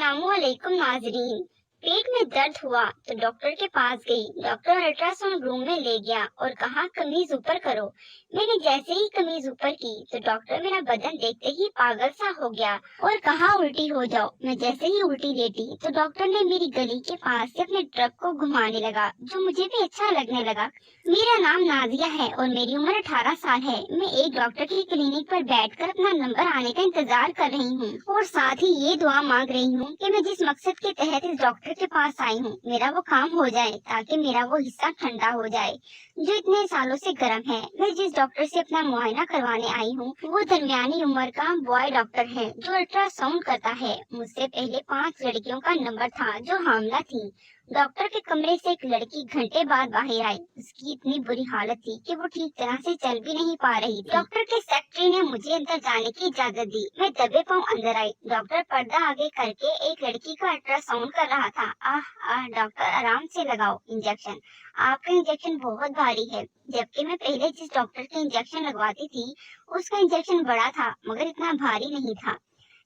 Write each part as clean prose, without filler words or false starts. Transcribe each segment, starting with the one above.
अस्सलामुअलैकुम नाजरीन। पेट में दर्द हुआ तो डॉक्टर के पास गई। डॉक्टर अल्ट्रासाउंड रूम में ले गया और कहा कमीज ऊपर करो। मैंने जैसे ही कमीज ऊपर की तो डॉक्टर मेरा बदन देखते ही पागल सा हो गया और कहा उल्टी हो जाओ। मैं जैसे ही उल्टी लेटी तो डॉक्टर ने मेरी गली के पास से अपने ट्रक को घुमाने लगा, जो मुझे भी अच्छा लगने लगा। मेरा नाम नाजिया है और मेरी उम्र 18 साल है। मैं एक डॉक्टर की क्लिनिक पर बैठकर अपना नंबर आने का इंतजार कर रही हूँ और साथ ही ये दुआ मांग रही हूँ कि मैं जिस मकसद के तहत इस डॉक्टर के पास आई हूँ मेरा वो काम हो जाए, ताकि मेरा वो हिस्सा ठंडा हो जाए जो इतने सालों से गर्म है। मैं जिस डॉक्टर से अपना मुआयना करवाने आई हूँ वो दरमियानी उम्र का बॉय डॉक्टर है जो अल्ट्रासाउंड करता है। मुझसे पहले 5 लड़कियों का नंबर था जो हामला थी। डॉक्टर के कमरे से एक लड़की घंटे बाद बाहर आई। उसकी इतनी बुरी हालत थी कि वो ठीक तरह से चल भी नहीं पा रही थी। डॉक्टर के सेक्रेटरी ने मुझे अंदर जाने की इजाजत दी। मैं दबे पांव अंदर आई। डॉक्टर पर्दा आगे करके एक लड़की का अल्ट्रासाउंड कर रहा था। आह डॉक्टर आराम से लगाओ इंजेक्शन, आपका इंजेक्शन बहुत भारी है। जबकि मैं पहले जिस डॉक्टर के इंजेक्शन लगवाती थी उसका इंजेक्शन बड़ा था मगर इतना भारी नहीं था।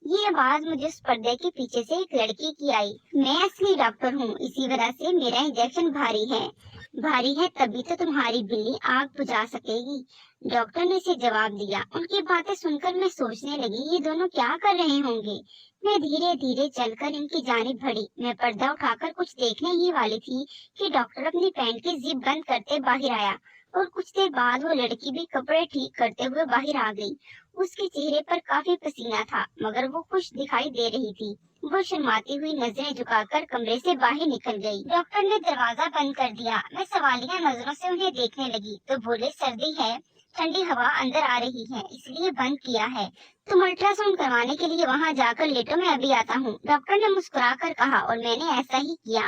ये आवाज मुझे उस पर्दे के पीछे से एक लड़की की आई। मैं असली डॉक्टर हूँ, इसी वजह से मेरा इंजेक्शन भारी है। भारी है तभी तो तुम्हारी बिल्ली आग बुझा सकेगी, डॉक्टर ने इसे जवाब दिया। उनकी बातें सुनकर मैं सोचने लगी ये दोनों क्या कर रहे होंगे। मैं धीरे धीरे चलकर इनकी जानिब बढ़ी। मैं पर्दा उठाकर कुछ देखने ही वाली थी कि डॉक्टर अपनी पैंट की जिप बंद करते बाहर आया और कुछ देर बाद वो लड़की भी कपड़े ठीक करते हुए बाहर आ गई। उसके चेहरे पर काफी पसीना था मगर वो खुश दिखाई दे रही थी। वो शर्माती हुई नजरें झुकाकर कमरे से बाहर निकल गई। डॉक्टर ने दरवाजा बंद कर दिया। मैं सवालिया नजरों से उन्हें देखने लगी तो बोले सर्दी है, ठंडी हवा अंदर आ रही है इसलिए बंद किया है। तुम अल्ट्रासाउंड करवाने के लिए वहाँ जाकर लेटो, मैं अभी आता हूँ, डॉक्टर ने मुस्कुरा कर कहा और मैंने ऐसा ही किया।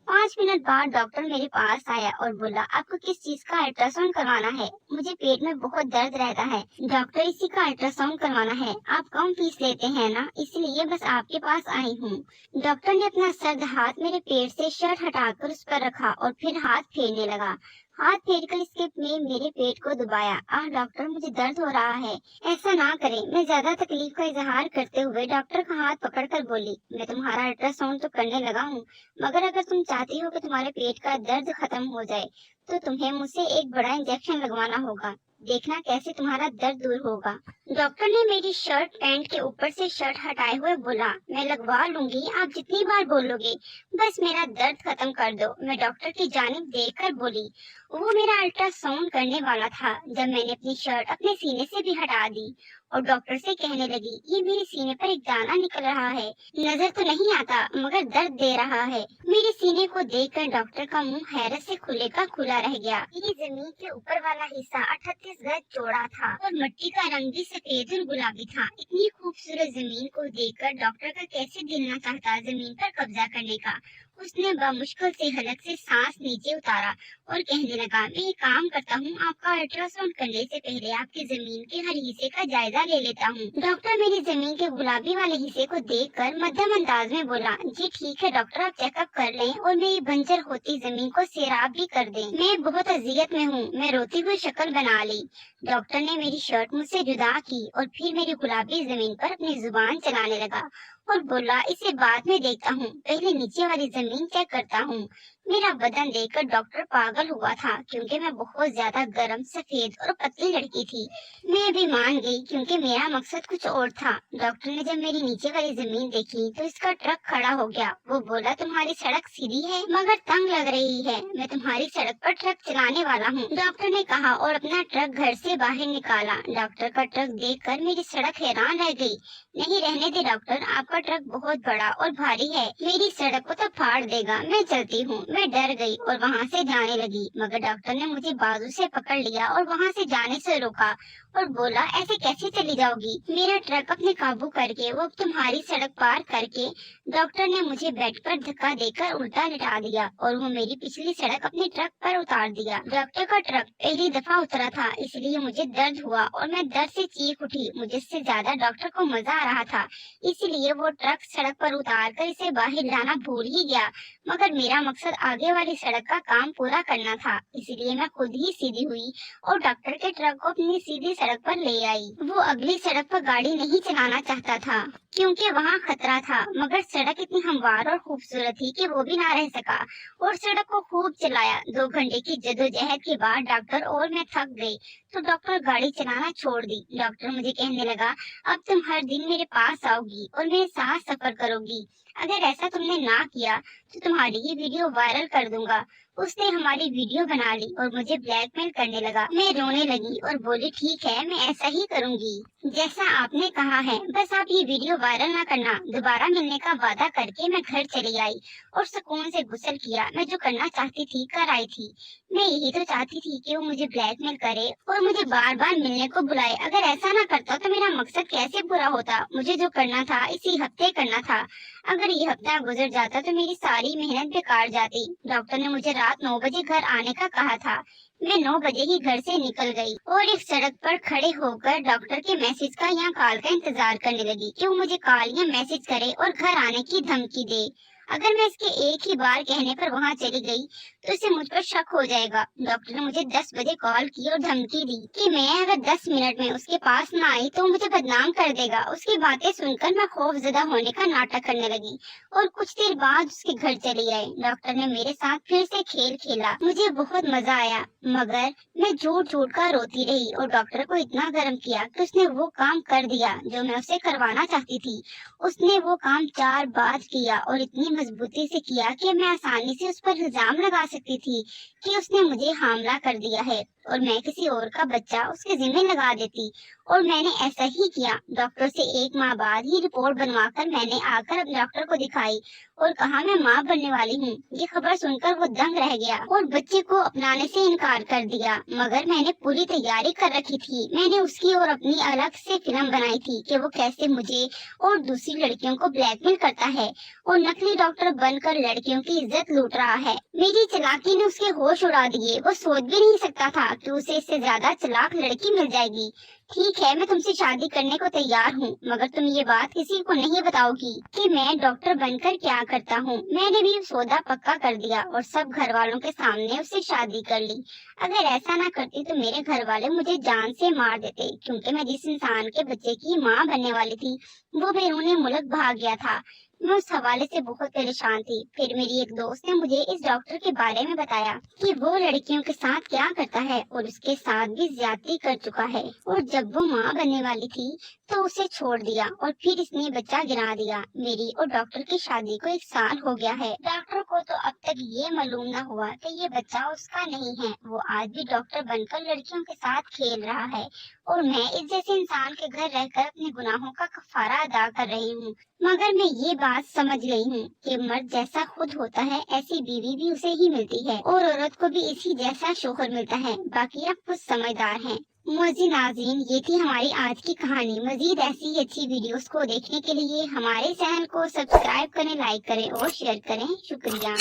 5 मिनट बाद डॉक्टर मेरे पास आया और बोला आपको किस चीज का अल्ट्रासाउंड करवाना है। मुझे पेट में बहुत दर्द रहता है डॉक्टर, इसी का अल्ट्रासाउंड करवाना है। आप कम फीस लेते हैं ना, इसलिए बस आपके पास आई हूँ। डॉक्टर ने अपना सर्द हाथ मेरे पेट से शर्ट हटाकर उस पर रखा और फिर हाथ फेरने लगा। हाथ फेरकर इसके में मेरे पेट को दबाया। डॉक्टर मुझे दर्द हो रहा है, ऐसा ना करें। मैं ज्यादा तकलीफ का इजहार करते हुए डॉक्टर का हाथ पकड़कर बोली मैं तुम्हारा अल्ट्रासाउंड तो करने लगा हूँ मगर अगर तुम चाहती हो कि तुम्हारे पेट का दर्द खत्म हो जाए तो तुम्हें मुझसे एक बड़ा इंजेक्शन लगवाना होगा, देखना कैसे तुम्हारा दर्द दूर होगा। डॉक्टर ने मेरी शर्ट पैंट के ऊपर से शर्ट हटाए हुए बोला मैं लगवा लूंगी, आप जितनी बार बोलोगे, बस मेरा दर्द खत्म कर दो। मैं डॉक्टर की जानिब देखकर बोली। वो मेरा अल्ट्रासाउंड करने वाला था जब मैंने अपनी शर्ट अपने सीने से भी हटा दी और डॉक्टर से कहने लगी ये मेरे सीने पर एक दाना निकल रहा है, नजर तो नहीं आता मगर दर्द दे रहा है। मेरे सीने को देखकर डॉक्टर का मुंह हैरत से खुले का खुला रह गया। मेरी जमीन के ऊपर वाला हिस्सा 38 गज चौड़ा था और मिट्टी का रंग भी सफेद और गुलाबी था। इतनी खूबसूरत जमीन को देखकर डॉक्टर का कैसे दिल न चाहता जमीन पर कब्जा करने का। उसने बमुश्किल से हलक से सांस नीचे उतारा और कहने लगा मैं एक काम करता हूँ, आपका अल्ट्रासाउंड करने से पहले आपकी जमीन के हर हिस्से का जायजा ले लेता हूँ। डॉक्टर मेरी जमीन के गुलाबी वाले हिस्से को देखकर मध्यम अंदाज में बोला जी ठीक है डॉक्टर, आप चेकअप कर लें और मेरी बंजर होती जमीन को सैराब भी कर दें। मैं बहुत अजियत में हूँ। मैं रोती हुई शक्ल बना ली। डॉक्टर ने मेरी शर्ट मुझसे जुदा की और फिर मेरी गुलाबी जमीन पर अपनी जुबान चलाने लगा और बोला इसे बाद में देखता हूँ, पहले नीचे वाली जमीन चेक करता हूँ। मेरा बदन देखकर डॉक्टर पागल हुआ था क्योंकि मैं बहुत ज्यादा गर्म, सफेद और पतली लड़की थी। मैं भी मान गई क्योंकि मेरा मकसद कुछ और था। डॉक्टर ने जब मेरी नीचे वाली जमीन देखी तो इसका ट्रक खड़ा हो गया। वो बोला तुम्हारी सड़क सीधी है मगर तंग लग रही है, मैं तुम्हारी सड़क पर ट्रक चलाने वाला हूँ, डॉक्टर ने कहा और अपना ट्रक घर से बाहर निकाला। डॉक्टर का ट्रक देखकर मेरी सड़क हैरान रह गई। नहीं रहने दे डॉक्टर, आपका ट्रक बहुत बड़ा और भारी है, मेरी सड़क को तो फाड़ देगा। मैं चलती हूँ। मैं डर गई और वहाँ से जाने लगी मगर डॉक्टर ने मुझे बाजू से पकड़ लिया और वहाँ से जाने से रोका और बोला ऐसे कैसे चली जाओगी। मेरा ट्रक अपने काबू करके वो तुम्हारी सड़क पार करके डॉक्टर ने मुझे बेड पर धक्का देकर उल्टा लिटा दिया और वो मेरी पिछली सड़क अपने ट्रक पर उतार दिया। डॉक्टर का ट्रक पहली दफा उतरा था इसलिए मुझे दर्द हुआ और मैं दर्द से चीख उठी। मुझे से ज्यादा डॉक्टर को मजा आ रहा था इसलिए वो ट्रक सड़क पर उतार कर इसे बाहर लाना भूल ही गया मगर मेरा मकसद आगे वाली सड़क का काम पूरा करना था, इसलिए मैं खुद ही सीधी हुई और डॉक्टर के ट्रक को अपनी सीधी सड़क पर ले आई। वो अगली सड़क पर गाड़ी नहीं चलाना चाहता था क्योंकि वहाँ खतरा था, मगर सड़क इतनी हमवार और खूबसूरत थी कि वो भी ना रह सका और सड़क को खूब चलाया। 2 घंटे की जद्दोजहद के बाद डॉक्टर और मैं थक गई तो डॉक्टर गाड़ी चलाना छोड़ दी। डॉक्टर मुझे कहने लगा, अब तुम हर दिन मेरे पास आओगी और मेरे साथ सफर करोगी। अगर ऐसा तुमने ना किया तो तुम्हारी ये वीडियो वायरल कर दूंगा। उसने हमारी वीडियो बना ली और मुझे ब्लैकमेल करने लगा। मैं रोने लगी और बोली, ठीक है, मैं ऐसा ही करूंगी जैसा आपने कहा है, बस आप ये वीडियो वायरल ना करना। दोबारा मिलने का वादा करके मैं घर चली आई और सुकून से गुस्ल किया। मैं जो करना चाहती थी कर आई थी। मैं यही तो चाहती थी कि वो मुझे ब्लैकमेल करे और मुझे बार बार मिलने को बुलाए। अगर ऐसा ना करता तो मेरा मकसद कैसे पूरा होता। मुझे जो करना था इसी हफ्ते करना था। अगर ये हफ्ता गुजर जाता तो मेरी सारी मेहनत बेकार जाती। डॉक्टर ने मुझे रात 9 बजे घर आने का कहा था। मैं 9 बजे ही घर से निकल गई और एक सड़क पर खड़े होकर डॉक्टर के मैसेज का या कॉल का इंतजार करने लगी कि वो मुझे कॉल या मैसेज करे और घर आने की धमकी दे। अगर मैं इसके एक ही बार कहने पर वहाँ चली गई तो इसे मुझ पर शक हो जाएगा। डॉक्टर ने मुझे 10 बजे कॉल की और धमकी दी कि मैं अगर 10 मिनट में उसके पास ना आई तो मुझे बदनाम कर देगा। उसकी बातें सुनकर मैं खौफजदा होने का नाटक करने लगी और कुछ देर बाद उसके घर चली आई। डॉक्टर ने मेरे साथ फिर से खेल खेला। मुझे बहुत मजा आया, मगर मैं झूठ झूठ कर रोती रही और डॉक्टर को इतना गर्म किया कि उसने वो काम कर दिया जो मैं उसे करवाना चाहती थी। उसने वो काम 4 बार किया और इतनी मजबूती से किया कि मैं आसानी से उस पर इल्जाम लगा सकती थी कि उसने मुझे हमला कर दिया है और मैं किसी और का बच्चा उसके जिम्मे लगा देती। और मैंने ऐसा ही किया। डॉक्टर से 1 माह बाद ही रिपोर्ट बनवाकर मैंने आकर डॉक्टर को दिखाई और कहा मैं माँ बनने वाली हूँ। ये खबर सुनकर वो दंग रह गया और बच्चे को अपनाने से इनकार कर दिया। मगर मैंने पूरी तैयारी कर रखी थी। मैंने उसकी और अपनी अलग से फिल्म बनाई थी कि वो कैसे मुझे और दूसरी लड़कियों को ब्लैकमेल करता है और नकली डॉक्टर बनकर लड़कियों की इज्जत लूट रहा है। मेरी चालाकी ने उसके होश उड़ा दिए। वो सोच भी नहीं सकता था कि उसे इससे ज्यादा चालाक लड़की मिल जाएगी। ठीक है, मैं तुमसे शादी करने को तैयार हूँ, मगर तुम ये बात किसी को नहीं बताओगी कि मैं डॉक्टर बनकर क्या करता हूँ। मैंने भी सौदा पक्का कर दिया और सब घर वालों के सामने उससे शादी कर ली। अगर ऐसा ना करती तो मेरे घर वाले मुझे जान से मार देते, क्योंकि मैं जिस इंसान के बच्चे की माँ बनने वाली थी वो बैरूनी मुल्क भाग गया था। मैं उस हवाले से बहुत परेशान थी। फिर मेरी एक दोस्त ने मुझे इस डॉक्टर के बारे में बताया कि वो लड़कियों के साथ क्या करता है और उसके साथ भी ज्यादती कर चुका है। और जब वो माँ बनने वाली थी तो उसे छोड़ दिया और फिर इसने बच्चा गिरा दिया। मेरी और डॉक्टर की शादी को 1 साल हो गया है। डॉक्टर को तो अब तक ये मालूम न हुआ कि ये बच्चा उसका नहीं है। वो आज भी डॉक्टर बनकर लड़कियों के साथ खेल रहा है और मैं इस जैसे इंसान के घर रहकर अपने गुनाहों का कफारा अदा कर रही हूँ। मगर मैं ये बात समझ गई हूँ कि मर्द जैसा खुद होता है ऐसी बीवी भी उसे ही मिलती है और औरत को भी इसी जैसा शोहर मिलता है। बाकी आप कुछ समझदार हैं। मुअज़्ज़िज़ नाज़रीन, ये थी हमारी आज की कहानी। मजीद ऐसी अच्छी वीडियोस को देखने के लिए हमारे चैनल को सब्सक्राइब करें, लाइक करें और शेयर करें। शुक्रिया।